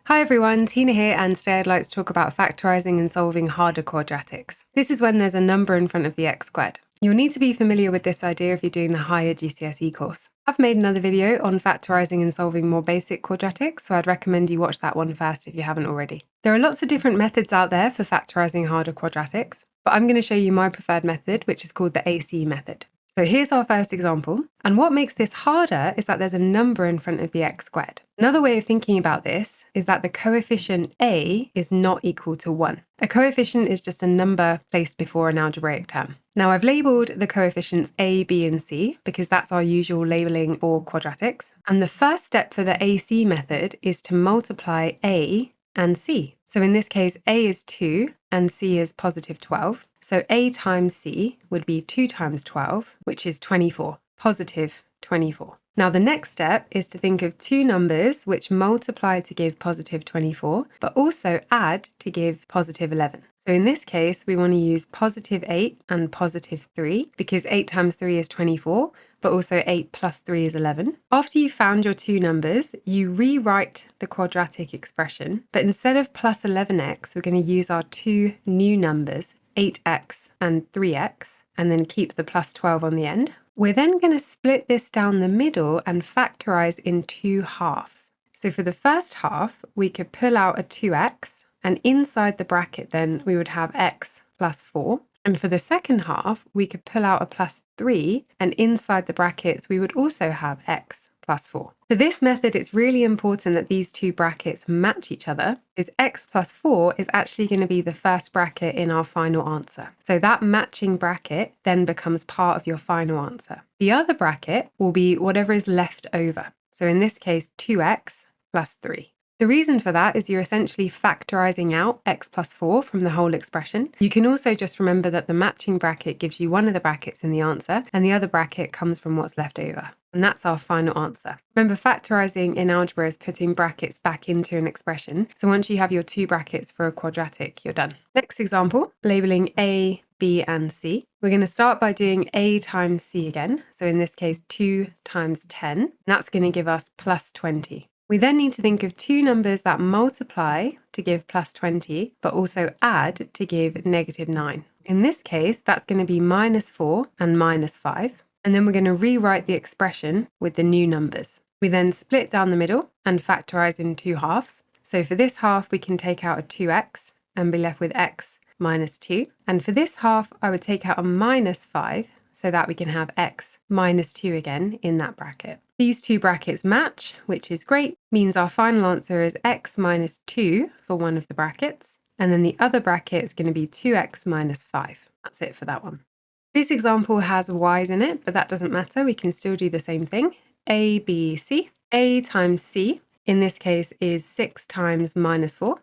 Hi everyone, Tina here, and today I'd like to talk about factorising and solving harder quadratics. This is when there's a number in front of the x squared. You'll need to be familiar with this idea if you're doing the Higher GCSE course. I've made another video on factorising and solving more basic quadratics, so I'd recommend you watch that one first if you haven't already. There are lots of different methods out there for factorising harder quadratics, but I'm going to show you my preferred method, which is called the AC method. So here's our first example, and what makes this harder is that there's a number in front of the x squared. Another way of thinking about this is that the coefficient a is not equal to 1. A coefficient is just a number placed before an algebraic term. Now I've labelled the coefficients a, b and c because that's our usual labelling for quadratics, and the first step for the AC method is to multiply a and c. So in this case, a is 2 and c is positive 12. So a times c would be 2 times 12, which is 24, positive 24. Now the next step is to think of two numbers which multiply to give positive 24, but also add to give positive 11. So in this case, we want to use positive 8 and positive 3 because 8 times 3 is 24, but also 8 plus 3 is 11. After you've found your two numbers, you rewrite the quadratic expression, but instead of plus 11x, we're going to use our two new numbers, 8x and 3x, and then keep the plus 12 on the end. We're then going to split this down the middle and factorise in two halves. So for the first half, we could pull out a 2x, and inside the bracket then we would have x plus 4. And for the second half, we could pull out a plus 3, and inside the brackets we would also have x plus 4. For this method, it's really important that these two brackets match each other, because x plus 4 is actually going to be the first bracket in our final answer. So that matching bracket then becomes part of your final answer. The other bracket will be whatever is left over. So in this case, 2x plus 3. The reason for that is you're essentially factorising out x plus 4 from the whole expression. You can also just remember that the matching bracket gives you one of the brackets in the answer, and the other bracket comes from what's left over. And that's our final answer. Remember, factorising in algebra is putting brackets back into an expression. So once you have your two brackets for a quadratic, you're done. Next example, labelling a, b and c. We're going to start by doing a times c again. So in this case, 2 times 10. And that's going to give us plus 20. We then need to think of two numbers that multiply to give plus 20, but also add to give negative 9. In this case, that's going to be minus 4 and minus 5. And then we're going to rewrite the expression with the new numbers. We then split down the middle and factorise in two halves. So for this half, we can take out a 2x and be left with x minus 2. And for this half, I would take out a minus 5 so that we can have x minus 2 again in that bracket. These two brackets match, which is great, means our final answer is x minus 2 for one of the brackets, and then the other bracket is going to be 2x minus 5. That's it for that one. This example has y's in it, but that doesn't matter. We can still do the same thing. A, B, C. A times C, in this case, is 6 times minus 4.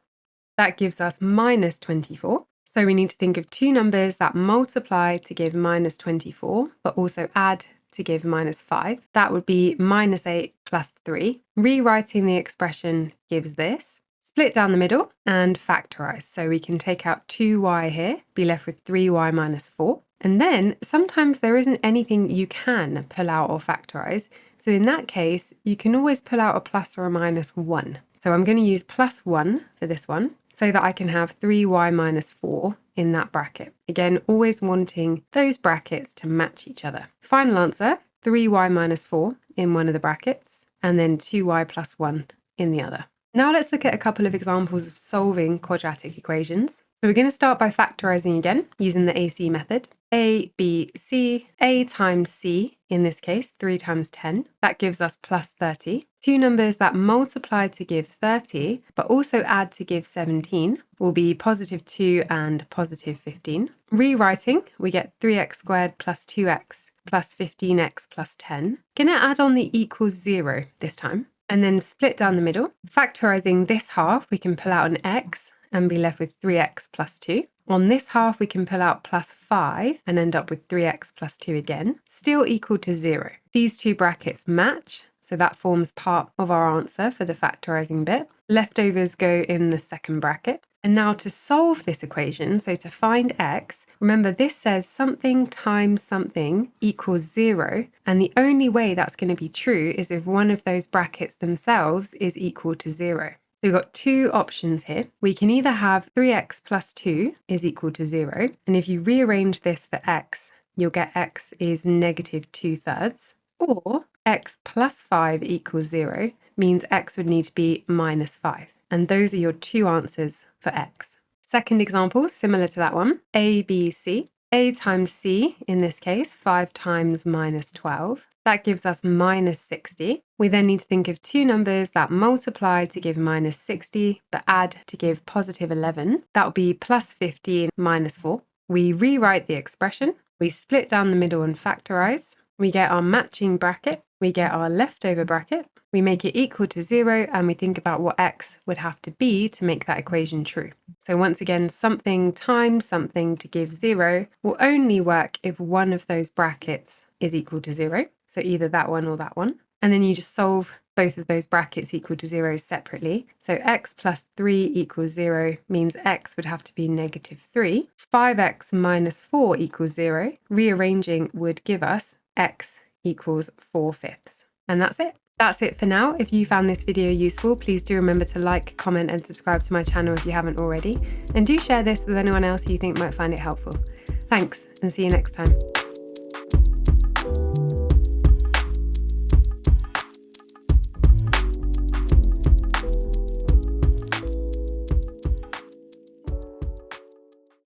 That gives us minus 24. So we need to think of two numbers that multiply to give minus 24, but also add to give minus 5. That would be minus 8 plus 3. Rewriting the expression gives this. Split down the middle and factorise. So we can take out 2y here, be left with 3y minus 4. And then sometimes there isn't anything you can pull out or factorise. So in that case, you can always pull out a plus or a minus 1. So I'm going to use plus 1 for this one so that I can have 3y minus 4 in that bracket. Again, always wanting those brackets to match each other. Final answer, 3y minus 4 in one of the brackets, and then 2y plus 1 in the other. Now let's look at a couple of examples of solving quadratic equations. So we're going to start by factorising again using the AC method. A, B, C, A times C, in this case, 3 times 10. That gives us plus 30. Two numbers that multiply to give 30, but also add to give 17, will be positive 2 and positive 15. Rewriting, we get 3x squared plus 2x plus 15x plus 10. Going to add on the equals 0 this time, and then split down the middle. Factorising this half, we can pull out an x and be left with 3x plus 2. On this half, we can pull out plus 5 and end up with 3x plus 2 again, still equal to 0. These two brackets match, so that forms part of our answer for the factorising bit. Leftovers go in the second bracket. And now to solve this equation, so to find x, remember this says something times something equals 0, and the only way that's going to be true is if one of those brackets themselves is equal to 0. we've got two options here. We can either have 3x plus 2 is equal to 0. And if you rearrange this for x, you'll get x is negative 2/3. Or x plus 5 equals 0 means x would need to be minus 5. And those are your two answers for x. Second example, similar to that one, a, b, c. A times c, in this case, 5 times minus 12. That gives us minus 60. We then need to think of two numbers that multiply to give minus 60, but add to give positive 11. That will be plus 15 minus 4. We rewrite the expression. We split down the middle and factorize. We get our matching bracket. We get our leftover bracket. We make it equal to 0, and we think about what x would have to be to make that equation true. So once again, something times something to give 0 will only work if one of those brackets is equal to 0. So either that one or that one. And then you just solve both of those brackets equal to 0 separately. So x plus 3 equals 0 means x would have to be negative 3. 5x minus 4 equals 0. Rearranging would give us x equals 4/5. And that's it. That's it for now. If you found this video useful, please do remember to like, comment, and subscribe to my channel if you haven't already. And do share this with anyone else you think might find it helpful. Thanks, and see you next time.